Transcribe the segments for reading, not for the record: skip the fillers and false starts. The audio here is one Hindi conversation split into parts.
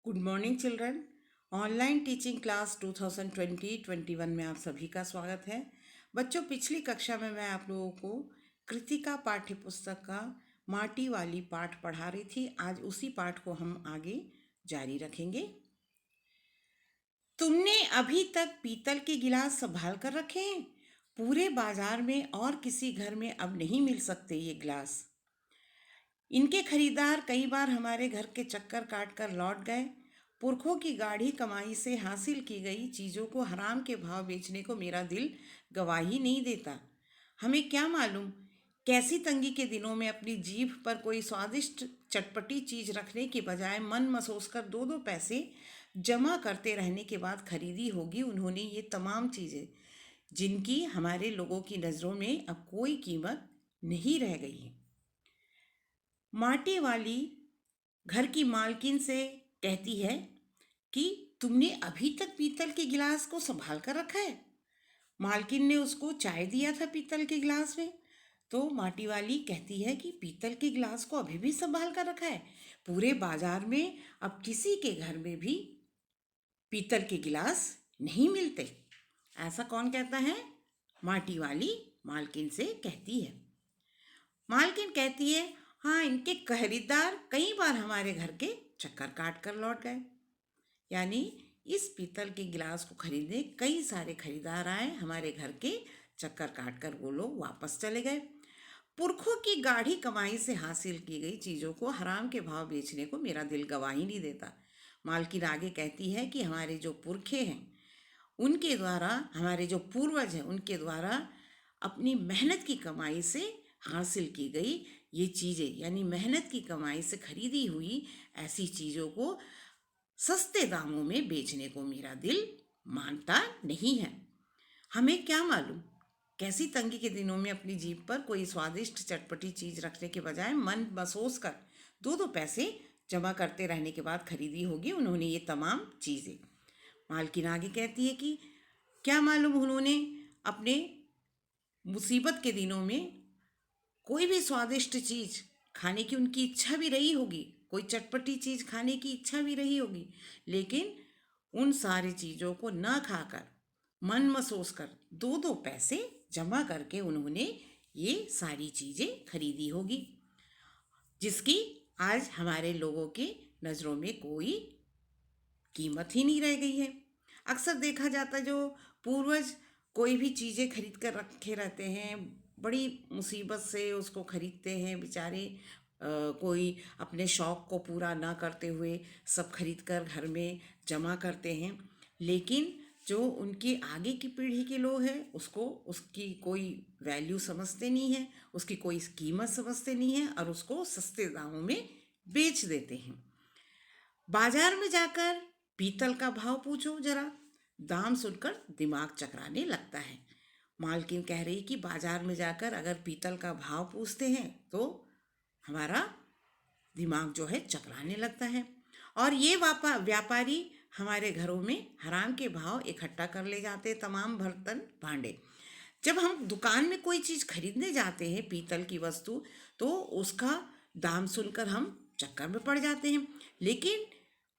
Good morning children. Online teaching class 2020-21 में आप सभी का स्वागत है। बच्चों, पिछली कक्षा में मैं आप लोगों को कृतिका पाठ्य पुस्तक का माटी वाली पाठ पढ़ा रही थी। आज उसी पाठ को हम आगे जारी रखेंगे। तुमने अभी तक पीतल के गिलास संभाल कर रखे हैं। पूरे बाजार में और किसी घर में अब नहीं मिल सकते ये गिलास। इनके खरीदार कई बार हमारे घर के चक्कर काट कर लौट गए। पुरखों की गाढ़ी कमाई से हासिल की गई चीज़ों को हराम के भाव बेचने को मेरा दिल गवाही नहीं देता। हमें क्या मालूम कैसी तंगी के दिनों में अपनी जीभ पर कोई स्वादिष्ट चटपटी चीज़ रखने के बजाय मन मसोस कर दो दो पैसे जमा करते रहने के बाद खरीदी होगी उन्होंने ये तमाम चीज़ें, जिनकी हमारे लोगों की नज़रों में अब कोई कीमत नहीं रह गई है। माटी वाली घर की मालकिन से कहती है कि तुमने अभी तक पीतल के गिलास को संभाल कर रखा है। मालकिन ने उसको चाय दिया था पीतल के गिलास में, तो माटी वाली कहती है कि पीतल के गिलास को अभी भी संभाल कर रखा है। पूरे बाजार में अब किसी के घर में भी पीतल के गिलास नहीं मिलते। ऐसा कौन कहता है? माटी वाली मालकिन से कहती है। मालकिन कहती है, हाँ, इनके खरीदार कई बार हमारे घर के चक्कर काट कर लौट गए। यानी इस पीतल के गिलास को खरीदने कई सारे खरीदार आए, हमारे घर के चक्कर काट कर वो लोग वापस चले गए। पुरखों की गाढ़ी कमाई से हासिल की गई चीज़ों को हराम के भाव बेचने को मेरा दिल गवाही नहीं देता। मालकिन आगे कहती है कि हमारे जो पुरखे हैं उनके द्वारा, हमारे जो पूर्वज हैं उनके द्वारा अपनी मेहनत की कमाई से हासिल की गई ये चीज़ें, यानी मेहनत की कमाई से खरीदी हुई ऐसी चीज़ों को सस्ते दामों में बेचने को मेरा दिल मानता नहीं है। हमें क्या मालूम कैसी तंगी के दिनों में अपनी जीभ पर कोई स्वादिष्ट चटपटी चीज़ रखने के बजाय मन बसोस कर दो दो पैसे जमा करते रहने के बाद खरीदी होगी उन्होंने ये तमाम चीज़ें। मालकिन आगे कहती है कि क्या मालूम उन्होंने अपने मुसीबत के दिनों में कोई भी स्वादिष्ट चीज़ खाने की उनकी इच्छा भी रही होगी, कोई चटपटी चीज़ खाने की इच्छा भी रही होगी, लेकिन उन सारी चीज़ों को न खाकर मन मसोस कर दो दो पैसे जमा करके उन्होंने ये सारी चीज़ें खरीदी होगी, जिसकी आज हमारे लोगों की नज़रों में कोई कीमत ही नहीं रह गई है। अक्सर देखा जाता है जो पूर्वज कोई भी चीज़ें खरीद कर रखे रहते हैं, बड़ी मुसीबत से उसको खरीदते हैं बेचारे। कोई अपने शौक़ को पूरा ना करते हुए सब खरीद कर घर में जमा करते हैं, लेकिन जो उनकी आगे की पीढ़ी के लोग हैं उसको उसकी कोई वैल्यू समझते नहीं है, उसकी कोई कीमत समझते नहीं है और उसको सस्ते दामों में बेच देते हैं। बाजार में जाकर पीतल का भाव पूछो जरा, दाम सुनकर दिमाग चकराने लगता है। मालकिन कह रही कि बाजार में जाकर अगर पीतल का भाव पूछते हैं तो हमारा दिमाग जो है चकराने लगता है, और ये व्यापारी हमारे घरों में हराम के भाव इकट्ठा कर ले जाते हैं तमाम बर्तन भांडे। जब हम दुकान में कोई चीज़ खरीदने जाते हैं पीतल की वस्तु, तो उसका दाम सुनकर हम चक्कर में पड़ जाते हैं, लेकिन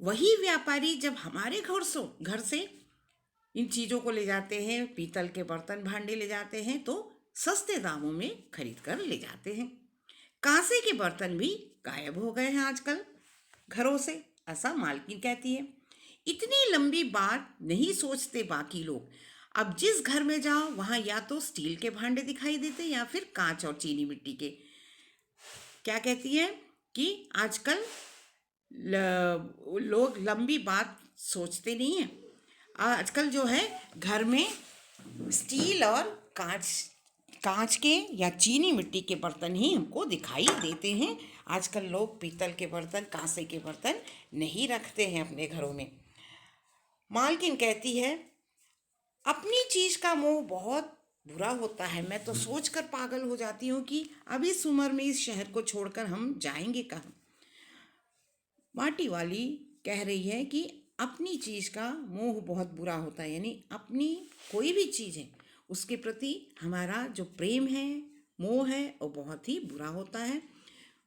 वही व्यापारी जब हमारे घर से इन चीज़ों को ले जाते हैं, पीतल के बर्तन भांडे ले जाते हैं, तो सस्ते दामों में खरीद कर ले जाते हैं। कांसे के बर्तन भी गायब हो गए हैं आजकल घरों से, ऐसा मालकिन कहती है। इतनी लंबी बात नहीं सोचते बाकी लोग। अब जिस घर में जाओ वहाँ या तो स्टील के भांडे दिखाई देते या फिर कांच और चीनी मिट्टी के। क्या कहती है कि आजकल लोग लंबी बात सोचते नहीं हैं। आजकल जो है घर में स्टील और कांच के या चीनी मिट्टी के बर्तन ही हमको दिखाई देते हैं। आजकल लोग पीतल के बर्तन, कांसे के बर्तन नहीं रखते हैं अपने घरों में। मालकिन कहती है, अपनी चीज़ का मोह बहुत बुरा होता है। मैं तो सोचकर पागल हो जाती हूँ कि अब इस उम्र में इस शहर को छोड़कर हम जाएंगे कहाँ। माटी वाली कह रही है कि अपनी चीज़ का मोह बहुत बुरा होता है, यानी अपनी कोई भी चीज़ है उसके प्रति हमारा जो प्रेम है, मोह है, वो बहुत ही बुरा होता है।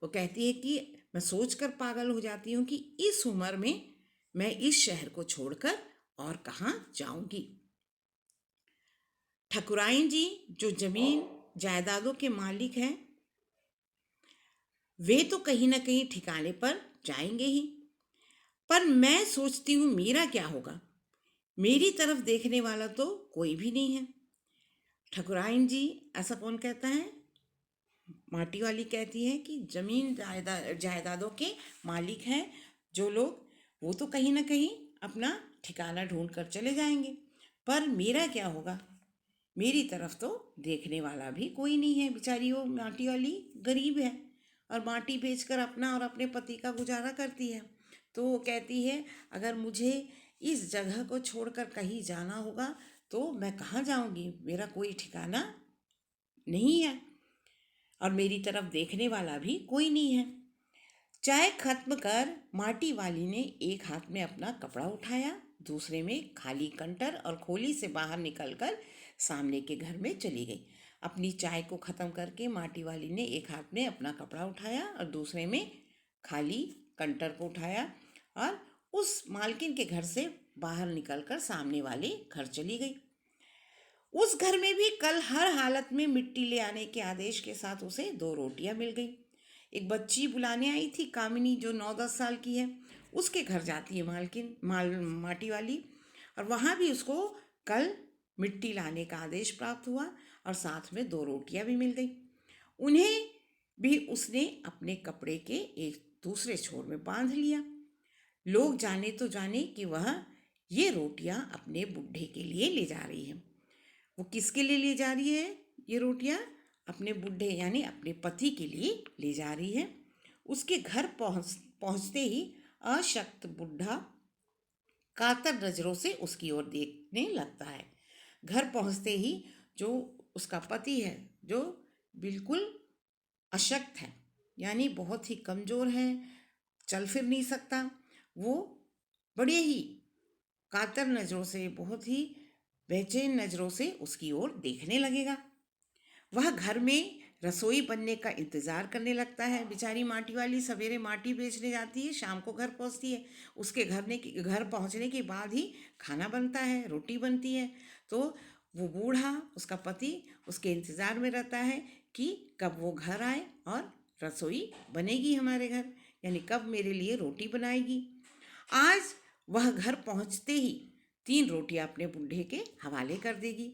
वो कहती है कि मैं सोचकर पागल हो जाती हूँ कि इस उम्र में मैं इस शहर को छोड़कर और कहाँ जाऊंगी। ठकुराइन जी जो जमीन जायदादों के मालिक हैं, वे तो कहीं ना कहीं ठिकाने पर जाएंगे ही, पर मैं सोचती हूँ मेरा क्या होगा। मेरी तरफ देखने वाला तो कोई भी नहीं है। ठकुराइन जी, ऐसा कौन कहता है? माटी वाली कहती है कि जमीन जायदादों के मालिक हैं जो लोग, वो तो कहीं ना कहीं अपना ठिकाना ढूंढ कर चले जाएंगे, पर मेरा क्या होगा। मेरी तरफ तो देखने वाला भी कोई नहीं है। बेचारी वो माटी वाली गरीब है और माटी बेचकर अपना और अपने पति का गुजारा करती है। तो वो कहती है, अगर मुझे इस जगह को छोड़कर कहीं जाना होगा तो मैं कहाँ जाऊंगी, मेरा कोई ठिकाना नहीं है और मेरी तरफ देखने वाला भी कोई नहीं है। चाय खत्म कर माटी वाली ने एक हाथ में अपना कपड़ा उठाया, दूसरे में खाली कंटर और खोली से बाहर निकलकर सामने के घर में चली गई। अपनी चाय को ख़त्म करके माटी वाली ने एक हाथ में अपना कपड़ा उठाया और दूसरे में खाली कंटर को उठाया और उस मालकिन के घर से बाहर निकलकर सामने वाले घर चली गई। उस घर में भी कल हर हालत में मिट्टी ले आने के आदेश के साथ उसे 2 रोटियां मिल गई। एक बच्ची बुलाने आई थी, कामिनी, जो 9-10 साल की है। उसके घर जाती है माटी वाली, और वहाँ भी उसको कल मिट्टी लाने का आदेश प्राप्त हुआ और साथ में 2 रोटियां भी मिल गई। उन्हें भी उसने अपने कपड़े के एक दूसरे छोर में बांध लिया। लोग जाने तो जाने कि वह ये रोटियां अपने बुढ़े के लिए ले जा रही है। वो किसके लिए ले जा रही है ये रोटियां? अपने बुढ़े यानी अपने पति के लिए ले जा रही है। उसके घर पहुंचते ही अशक्त बुढ़ा कातर नजरों से उसकी ओर देखने लगता है। घर पहुंचते ही जो उसका पति है, जो बिल्कुल अशक्त है, यानी बहुत ही कमज़ोर है, चल फिर नहीं सकता, वो बड़े ही कातर नज़रों से, बहुत ही बेचैन नज़रों से उसकी ओर देखने लगेगा। वह घर में रसोई बनने का इंतज़ार करने लगता है। बेचारी माटी वाली सवेरे माटी बेचने जाती है, शाम को घर पहुंचती है। उसके घर पहुंचने के बाद ही खाना बनता है, रोटी बनती है। तो वो बूढ़ा, उसका पति, उसके इंतज़ार में रहता है कि कब वो घर आए और रसोई बनेगी हमारे घर, यानी कब मेरे लिए रोटी बनाएगी। आज वह घर पहुंचते ही 3 रोटियां अपने बूढ़े के हवाले कर देगी।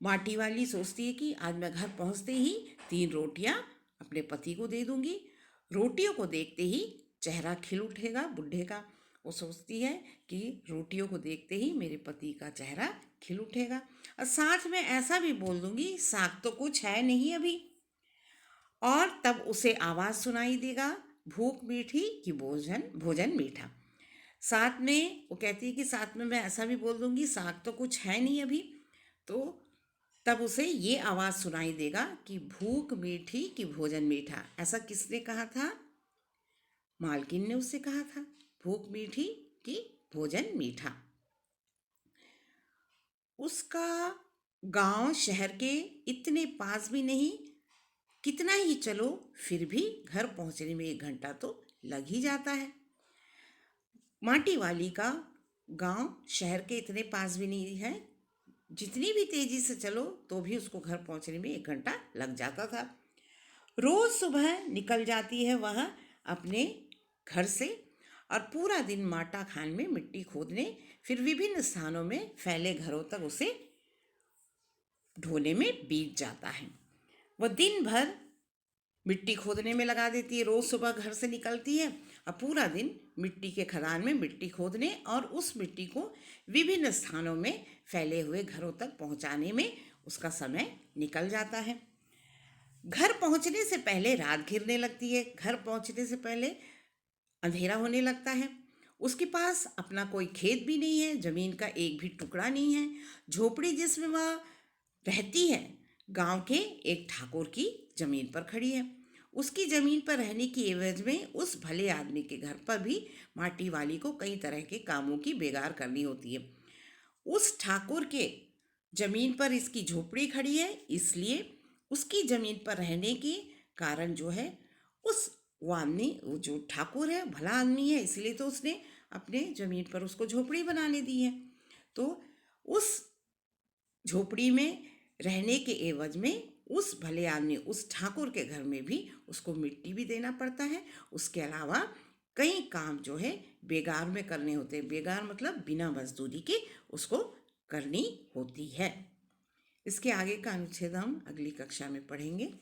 माटी वाली सोचती है कि आज मैं घर पहुंचते ही 3 रोटियां अपने पति को दे दूंगी। रोटियों को देखते ही चेहरा खिल उठेगा बूढ़े का। वो सोचती है कि रोटियों को देखते ही मेरे पति का चेहरा खिल उठेगा, और साथ में ऐसा भी बोल दूंगी, साग तो कुछ है नहीं अभी। और तब उसे आवाज़ सुनाई देगा, भूख मीठी कि भोजन भोजन मीठा। साथ में वो कहती है कि साथ में मैं ऐसा भी बोल दूंगी, साग तो कुछ है नहीं अभी। तो तब उसे ये आवाज़ सुनाई देगा कि भूख मीठी कि भोजन मीठा। ऐसा किसने कहा था? मालकिन ने उससे कहा था, भूख मीठी कि भोजन मीठा। उसका गांव शहर के इतने पास भी नहीं, कितना ही चलो फिर भी घर पहुंचने में 1 घंटा तो लग ही जाता है। माटी वाली का गांव शहर के इतने पास भी नहीं है, जितनी भी तेजी से चलो तो भी उसको घर पहुंचने में 1 घंटा लग जाता था। रोज सुबह निकल जाती है वह अपने घर से और पूरा दिन माटा खान में मिट्टी खोदने, फिर विभिन्न स्थानों में फैले घरों तक उसे ढोने में बीत जाता है। वह दिन भर मिट्टी खोदने में लगा देती है। रोज सुबह घर से निकलती है और पूरा दिन मिट्टी के खदान में मिट्टी खोदने और उस मिट्टी को विभिन्न स्थानों में फैले हुए घरों तक पहुंचाने में उसका समय निकल जाता है। घर पहुंचने से पहले रात घिरने लगती है, घर पहुंचने से पहले अंधेरा होने लगता है। उसके पास अपना कोई खेत भी नहीं है, जमीन का एक भी टुकड़ा नहीं है। झोपड़ी जिसमें वह रहती है गांव के एक ठाकुर की जमीन पर खड़ी है। उसकी जमीन पर रहने की एवज में उस भले आदमी के घर पर भी माटी वाली को कई तरह के कामों की बेगार करनी होती है। उस ठाकुर के जमीन पर इसकी झोपड़ी खड़ी है, इसलिए उसकी जमीन पर रहने की कारण जो है, उस वो आदमी, वो जो ठाकुर है भला आदमी है, इसलिए तो उसने अपने ज़मीन पर उसको झोपड़ी बनाने दी है। तो उस झोपड़ी में रहने के एवज में उस भलेआन ने उस ठाकुर के घर में भी उसको मिट्टी भी देना पड़ता है। उसके अलावा कई काम जो है बेगार में करने होते हैं। बेगार मतलब बिना मजदूरी के उसको करनी होती है। इसके आगे का अनुच्छेद हम अगली कक्षा में पढ़ेंगे।